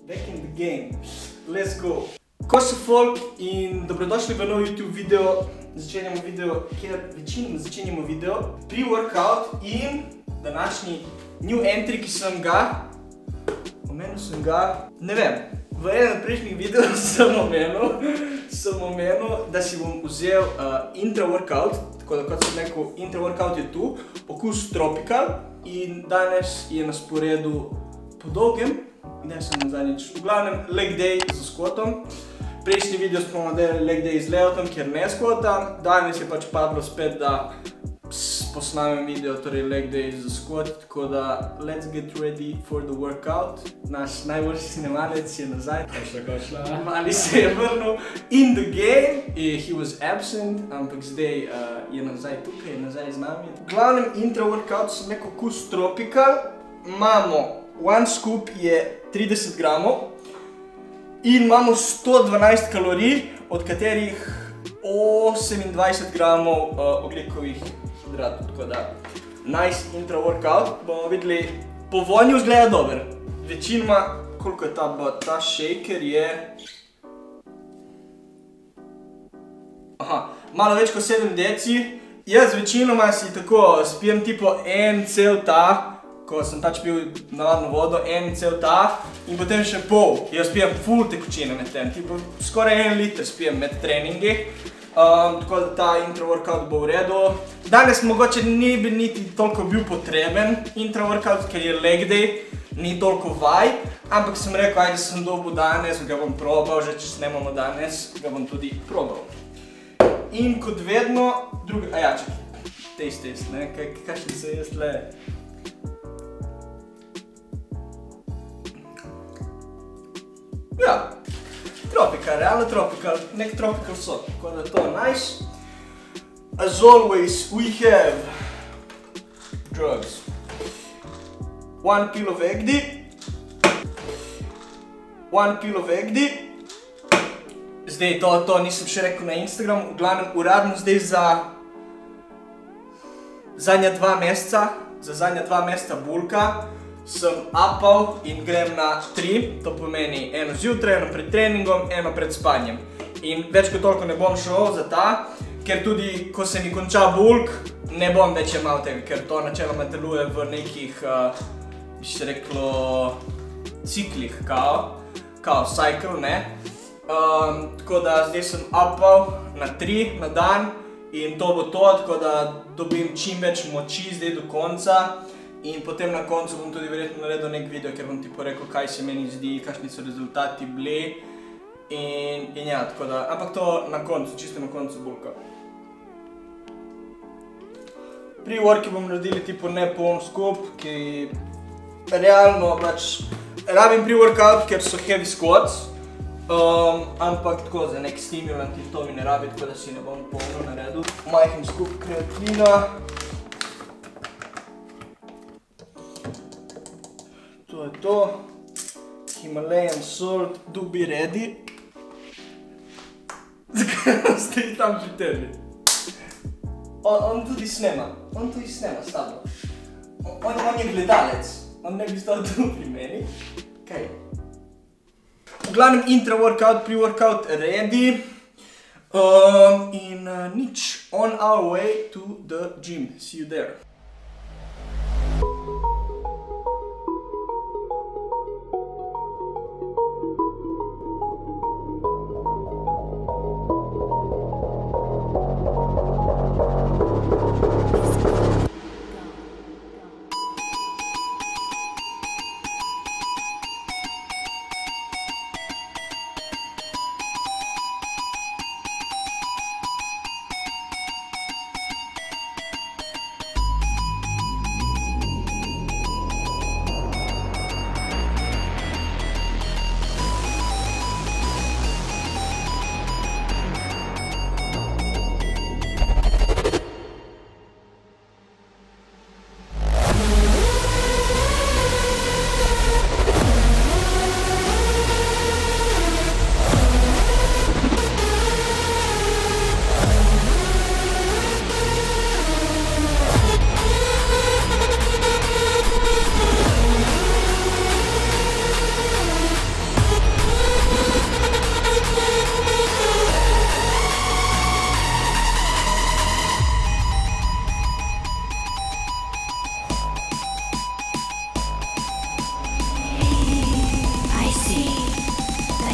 Back in the game. Let's go. Ko so folk in dobrodošli v nov YouTube video. Začenjamo video, kjer večinoma začenjamo video pre-workout in današnji new entry, ki sem ga ne vem, v enem od prejšnjih videov sem omenil, da si bom vzel intra-workout, tako da kot sem rekel, intra-workout je tu, okus tropical in danes je na sporedu po dolgem, ne sem na zadnjič, v glavnem leg day z squatom. Prejšnji video smo nadelali leg day z layoutom, kjer ne squatam, danes je pač padlo spet, da posnamem video, torej leg day z squat, tako da let's get ready for the workout. Naš najboljši snemalec je nazaj, Mali se je vrnil in the game, he was absent, ampak zdaj je nazaj tukaj, je nazaj z nami. V glavnem intra-workout sem rekel okus tropical, imamo one scoop je 30 gramov in imamo 112 kalorij, od katerih 28 gramov ogljikovih hidratov, tako da nice intra-workout. Bomo videli, po vonju izgleda dober. Večinoma, koliko je ta shaker je... malo več kot 7 deci. Jaz večinoma si tako spijem tipo en cel ta, ko sem pač pil navadno vodo, en cel ta in potem še pol. Jaz spijem full tekočine med tem, tipo skoraj 1 liter spijem med treningi. Tako da ta intra-workout bo v redu. Danes mogoče ni bi niti toliko bil potreben intra-workout, ker je leg day, ni toliko vaj, ampak sem rekel, ajde sem dobil danes, ga bom probal, že če snemamo danes, ga bom tudi probal. In kot vedno, čakaj, taste, ne, kakšni se jaz tle. Ja, tropical, realno tropical, nek tropical sok, tako da to je nice. As always, we have drugs. 1 pill of egg, 1 pill of egg. Zdaj, to nisem še rekel na Instagramu, v glavnem uradno zdaj za zadnja 2 meseca bulka sem upal in grem na 3, to pomeni eno zjutraj, eno pred treningom, eno pred spanjem. In več kot toliko ne bom šel za ta, ker tudi, ko se mi konča bulk, ne bom več jemal tega, ker to načeloma deluje v nekih, bi se reklo, ciklih, kao cycle, ne. Tako da zdaj sem upal na 3 na dan in to bo to, tako da dobim čim več moči zdaj do konca. In potem na koncu bom tudi verjetno naredil nek video, ker bom ti rekel, kaj se meni zdi, kakšni so rezultati bili. In ja, tako da, ampak to na koncu, čisto na koncu bulka. Pre-worki bom naredili tipo ne poln skup, ki realno pač rabim pre-workout, ker so heavy squats. Ampak tako za nek stimulant in to mi ne rabi, tako da si ne bom polno naredil. Majhen skup kreatina. To je to. Himalayan salt, do be ready. Zakaj ste tam pri tebi? On tudi snema s tabo. On je gledalec, on ne bi stal tu pri meni. Kaj? V glavnem intra-workout, pre-workout ready. In nič, on our way to the gym. See you there.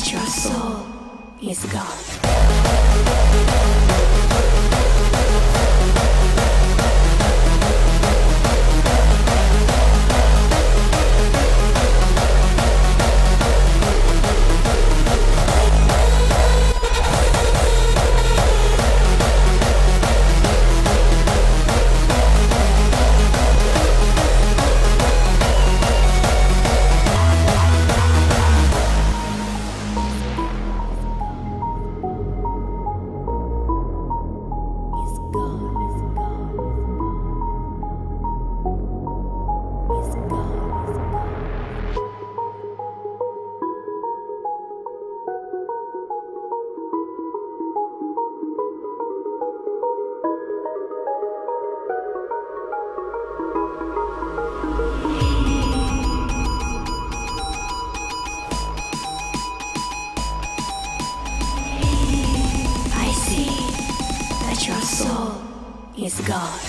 that your soul is God. Your soul is God.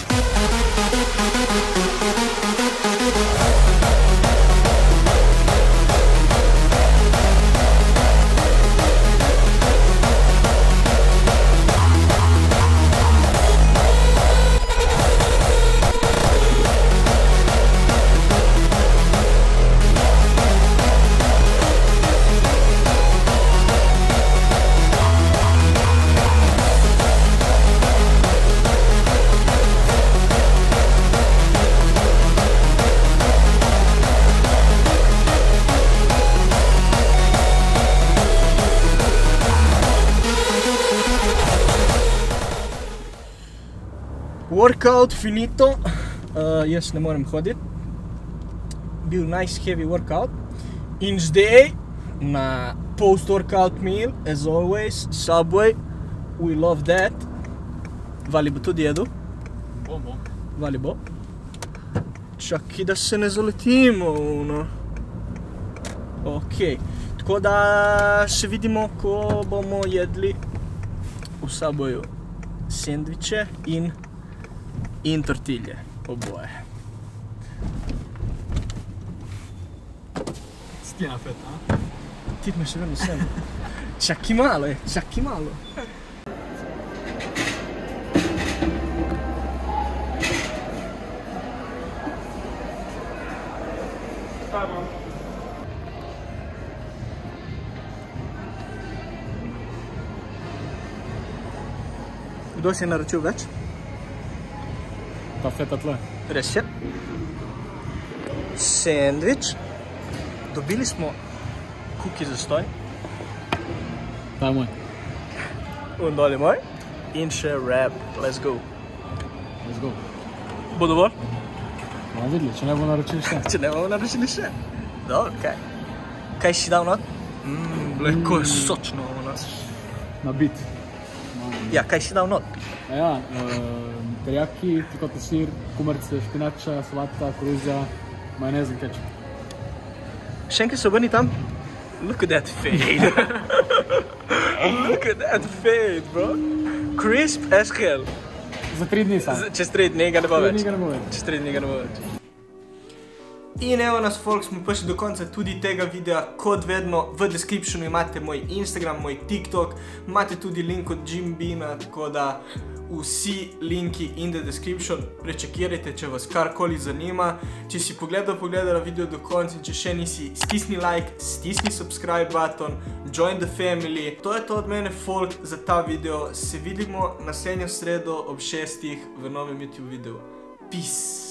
Workout finito, jaz ne morem hoditi, bil nice heavy workout in zdaj na post-workout meal, as always, Subway, we love that. Vali bo tudi jedel? Bom. Vali bo. Čakaj, da se ne zaletimo, no. Ok, tako da se vidimo, ko bomo jedli v Subwayu sendviče in tortilje, oboje. Stina fet, a? Ti me še vedno sem. Čakaj malo, čakaj malo. Kdo si je naročil več? Ta feta tle. Res je. Sandvič. Dobili smo kuki za stoj. Ta je moj. On dol je moj. In še wrap. Let's go. Let's go. Bo dovolj? Bomo videli, če ne bomo naročili še. Če ne bomo naročili še. Dobro, kaj? Kaj si dal not? Leko je sočno ono. Nabit. Ja, kaj si dal not? Ja, teriyaki, trikotni sir, kumarice, špinača, salata, koruza, majonez in kečup. Še enkrat se obrni tam. Look at that fade. Look at that fade, bro. Crisp as hell. Za 3 dni sam. Čez 3 dni ga ne bo več. Čez 3 dni ga ne bo več. In evo nas, folk, smo prišli do konca tudi tega videa. Kot vedno, v descriptionu imate moj Instagram, moj TikTok, imate tudi link od Jim Beana, tako da vsi linki in the description prečekirajte, če vas karkoli zanima. Če si pogledala video do konca in če še nisi, stisni like, stisni subscribe button, join the family. To je to od mene, folk, za ta video. Se vidimo naslednjo sredo ob 6 v novem YouTube videu. Peace!